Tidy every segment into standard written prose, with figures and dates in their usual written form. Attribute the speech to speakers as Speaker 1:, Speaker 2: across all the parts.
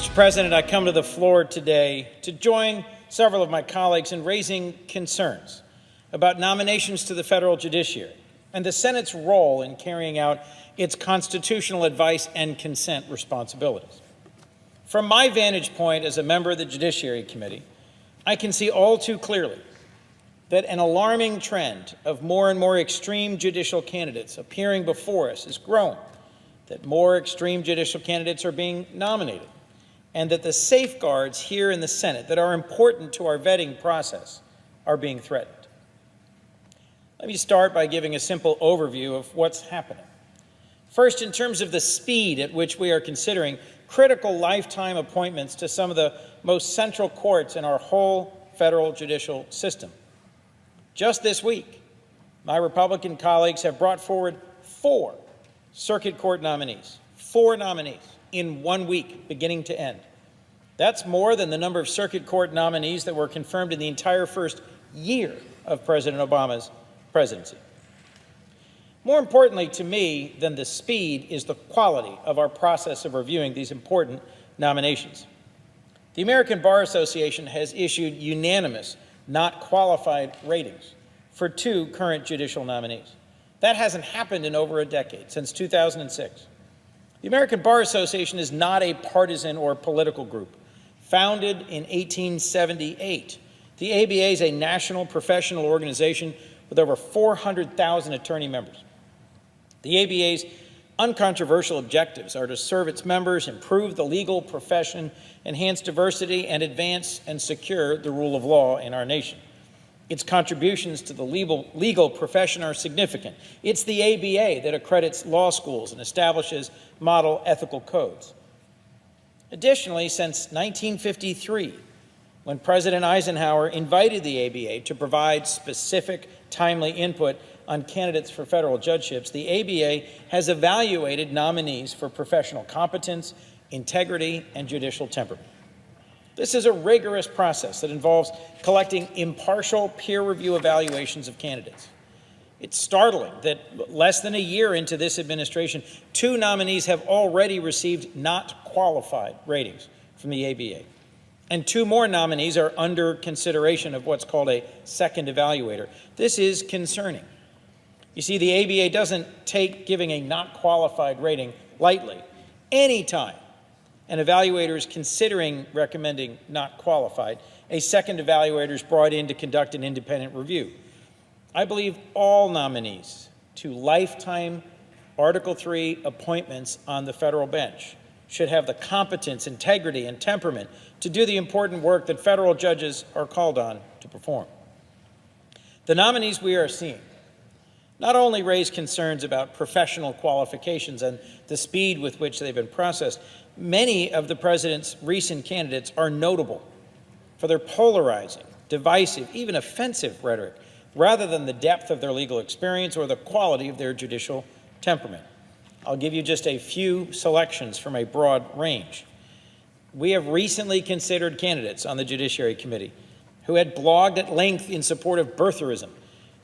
Speaker 1: Mr. President, I come to the floor today to join several of my colleagues in raising concerns about nominations to the federal judiciary and the Senate's role in carrying out its constitutional advice and consent responsibilities. From my vantage point as a member of the Judiciary Committee, I can see all too clearly that an alarming trend of more and more extreme judicial candidates appearing before us is growing, that more extreme judicial candidates are being nominated, and that the safeguards here in the Senate that are important to our vetting process are being threatened. Let me start by giving a simple overview of what's happening. First, in terms of the speed at which we are considering critical lifetime appointments to some of the most central courts in our whole federal judicial system. Just this week, my Republican colleagues have brought forward 4 circuit court nominees, 4 nominees in 1 week, beginning to end. That's more than the number of circuit court nominees that were confirmed in the entire first year of President Obama's presidency. More importantly to me than the speed is the quality of our process of reviewing these important nominations. The American Bar Association has issued unanimous, not qualified ratings for 2 current judicial nominees. That hasn't happened in over a decade, since 2006. The American Bar Association is not a partisan or political group. Founded in 1878, the ABA is a national professional organization with over 400,000 attorney members. The ABA's uncontroversial objectives are to serve its members, improve the legal profession, enhance diversity, and advance and secure the rule of law in our nation. Its contributions to the legal profession are significant. It's the ABA that accredits law schools and establishes model ethical codes. Additionally, since 1953, when President Eisenhower invited the ABA to provide specific, timely input on candidates for federal judgeships, the ABA has evaluated nominees for professional competence, integrity, and judicial temperament. This is a rigorous process that involves collecting impartial peer review evaluations of candidates. It's startling that less than a year into this administration, 2 nominees have already received not qualified ratings from the ABA. And 2 more nominees are under consideration of what's called a second evaluator. This is concerning. You see, the ABA doesn't take giving a not qualified rating lightly. Anytime an evaluator is considering recommending not qualified, a second evaluator is brought in to conduct an independent review. I believe all nominees to lifetime Article III appointments on the federal bench should have the competence, integrity, and temperament to do the important work that federal judges are called on to perform. The nominees we are seeing not only raise concerns about professional qualifications and the speed with which they've been processed, many of the president's recent candidates are notable for their polarizing, divisive, even offensive rhetoric, rather than the depth of their legal experience or the quality of their judicial temperament. I'll give you just a few selections from a broad range. We have recently considered candidates on the Judiciary Committee who had blogged at length in support of birtherism,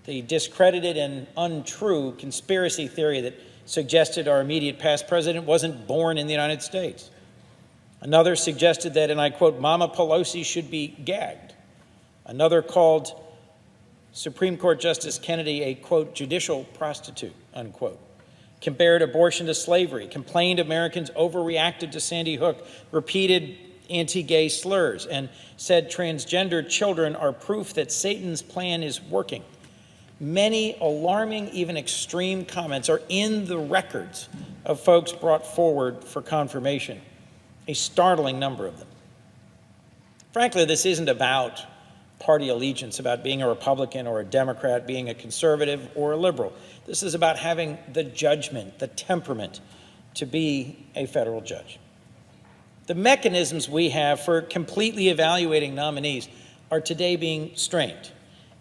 Speaker 1: the discredited and untrue conspiracy theory that suggested our immediate past president wasn't born in the United States. Another suggested that, and I quote, Mama Pelosi should be gagged. Another called Supreme Court Justice Kennedy a, quote, judicial prostitute, unquote. Compared abortion to slavery, complained Americans overreacted to Sandy Hook, repeated anti-gay slurs, and said transgender children are proof that Satan's plan is working. Many alarming, even extreme comments are in the records of folks brought forward for confirmation, a startling number of them. Frankly, this isn't about party allegiance, about being a Republican or a Democrat, being a conservative or a liberal. This is about having the judgment, the temperament to be a federal judge. The mechanisms we have for completely evaluating nominees are today being strained.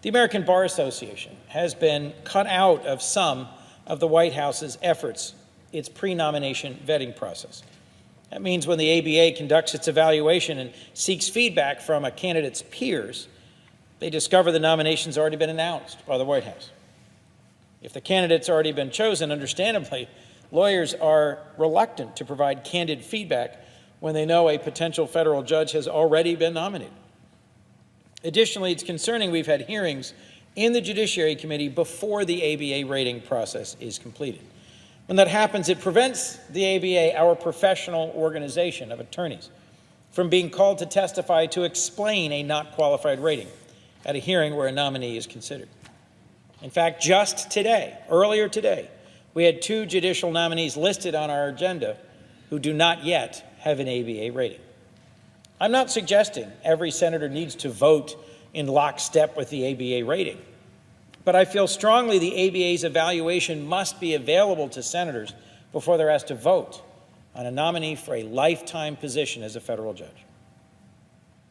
Speaker 1: The American Bar Association has been cut out of some of the White House's efforts, its pre-nomination vetting process. That means when the ABA conducts its evaluation and seeks feedback from a candidate's peers, they discover the nomination's already been announced by the White House. If the candidate's already been chosen, understandably, lawyers are reluctant to provide candid feedback when they know a potential federal judge has already been nominated. Additionally, it's concerning we've had hearings in the Judiciary Committee before the ABA rating process is completed. When that happens, it prevents the ABA, our professional organization of attorneys, from being called to testify to explain a not qualified rating at a hearing where a nominee is considered. In fact, just today, earlier today, we had 2 judicial nominees listed on our agenda who do not yet have an ABA rating. I'm not suggesting every senator needs to vote in lockstep with the ABA rating, but I feel strongly the ABA's evaluation must be available to senators before they're asked to vote on a nominee for a lifetime position as a federal judge.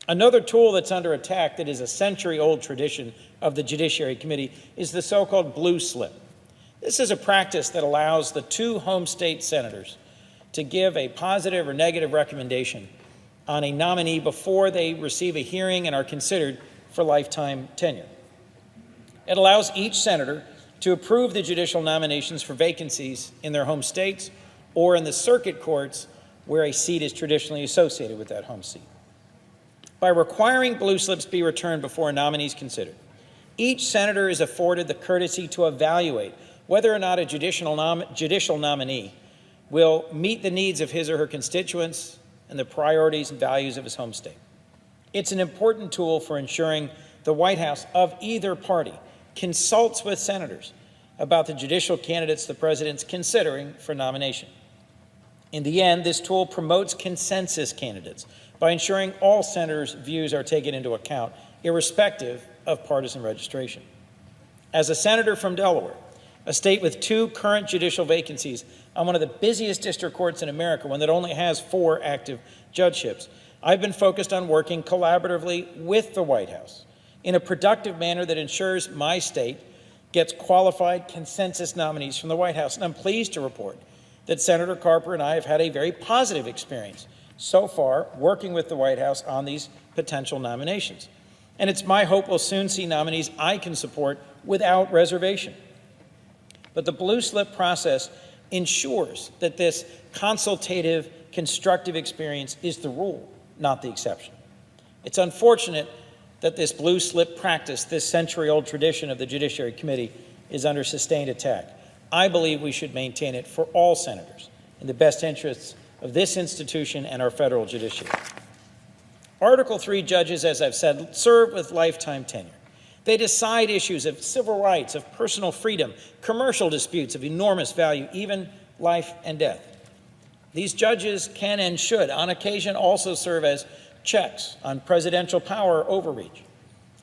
Speaker 1: Another tool that's under attack that is a century-old tradition of the Judiciary Committee is the so-called blue slip. This is a practice that allows the 2 home state senators to give a positive or negative recommendation on a nominee before they receive a hearing and are considered for lifetime tenure. It allows each senator to approve the judicial nominations for vacancies in their home states or in the circuit courts where a seat is traditionally associated with that home seat. By requiring blue slips be returned before a nominee is considered, each senator is afforded the courtesy to evaluate whether or not a judicial nominee will meet the needs of his or her constituents and the priorities and values of his home state. It's an important tool for ensuring the White House of either party consults with senators about the judicial candidates the president's considering for nomination. In the end, this tool promotes consensus candidates by ensuring all senators' views are taken into account, irrespective of partisan registration. As a senator from Delaware, a state with 2 current judicial vacancies on one of the busiest district courts in America, one that only has 4 active judgeships, I've been focused on working collaboratively with the White House in a productive manner that ensures my state gets qualified consensus nominees from the White House. And I'm pleased to report that Senator Carper and I have had a very positive experience so far working with the White House on these potential nominations. And it's my hope we'll soon see nominees I can support without reservation. But the blue slip process ensures that this consultative, constructive experience is the rule, not the exception. It's unfortunate that this blue slip practice, this century-old tradition of the Judiciary Committee, is under sustained attack. I believe we should maintain it for all senators in the best interests of this institution and our federal judiciary. Article 3 judges, as I've said, serve with lifetime tenure. They decide issues of civil rights, of personal freedom, commercial disputes of enormous value, even life and death. These judges can and should, on occasion, also serve as checks on presidential power overreach.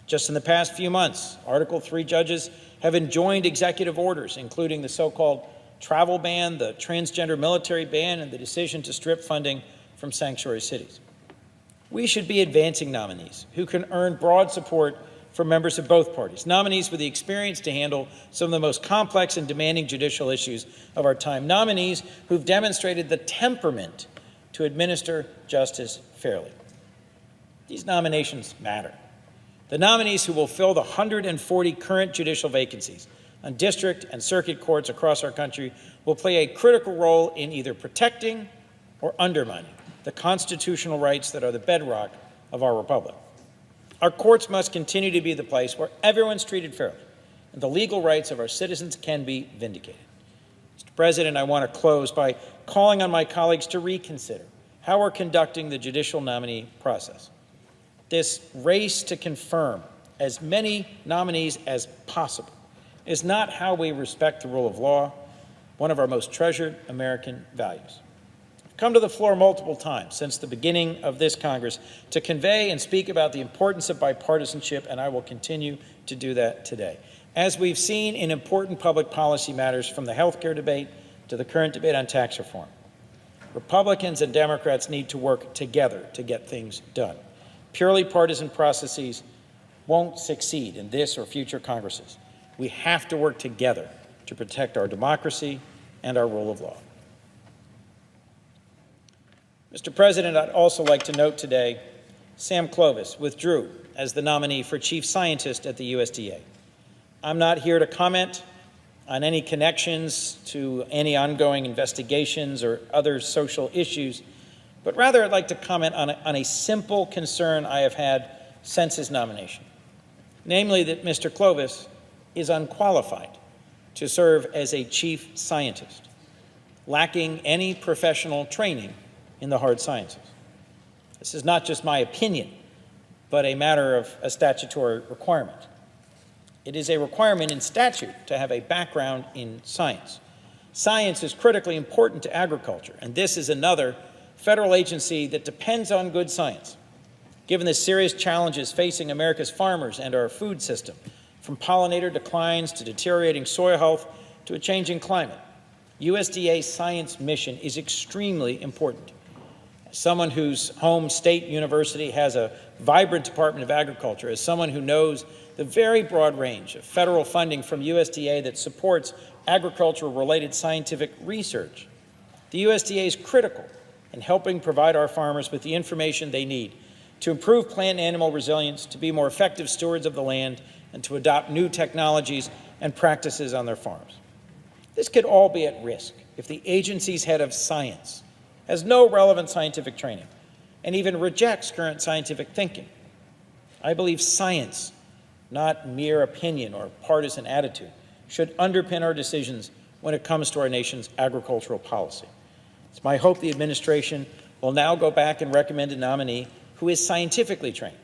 Speaker 1: Just in the past few months, Article 3 judges have enjoined executive orders, including the so-called travel ban, the transgender military ban, and the decision to strip funding from sanctuary cities. We should be advancing nominees who can earn broad support from members of both parties, nominees with the experience to handle some of the most complex and demanding judicial issues of our time, nominees who've demonstrated the temperament to administer justice fairly. These nominations matter. The nominees who will fill the 140 current judicial vacancies on district and circuit courts across our country will play a critical role in either protecting or undermining the constitutional rights that are the bedrock of our republic. Our courts must continue to be the place where everyone's treated fairly and the legal rights of our citizens can be vindicated. Mr. President, I want to close by calling on my colleagues to reconsider how we're conducting the judicial nominee process. This race to confirm as many nominees as possible is not how we respect the rule of law, one of our most treasured American values. I've come to the floor multiple times since the beginning of this Congress to convey and speak about the importance of bipartisanship, and I will continue to do that today. As we've seen in important public policy matters, from the health care debate to the current debate on tax reform, Republicans and Democrats need to work together to get things done. Purely partisan processes won't succeed in this or future Congresses. We have to work together to protect our democracy and our rule of law. Mr. President, I'd also like to note today Sam Clovis withdrew as the nominee for chief scientist at the USDA. I'm not here to comment on any connections to any ongoing investigations or other social issues, but rather I'd like to comment on a simple concern I have had since his nomination, namely that Mr. Clovis is unqualified to serve as a chief scientist, lacking any professional training in the hard sciences. This is not just my opinion, but a matter of a statutory requirement. It is a requirement in statute to have a background in science. Science is critically important to agriculture, and this is another federal agency that depends on good science. Given the serious challenges facing America's farmers and our food system, from pollinator declines to deteriorating soil health to a changing climate, USDA's science mission is extremely important. As someone whose home state university has a vibrant Department of Agriculture, as someone who knows the very broad range of federal funding from USDA that supports agricultural-related scientific research, the USDA is critical in helping provide our farmers with the information they need to improve plant and animal resilience, to be more effective stewards of the land, and to adopt new technologies and practices on their farms. This could all be at risk if the agency's head of science has no relevant scientific training and even rejects current scientific thinking. I believe science, not mere opinion or partisan attitude, should underpin our decisions when it comes to our nation's agricultural policy. It's my hope the administration will now go back and recommend a nominee who is scientifically trained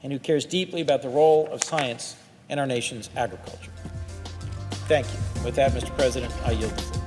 Speaker 1: and who cares deeply about the role of science in our nation's agriculture. Thank you. With that, Mr. President, I yield the floor.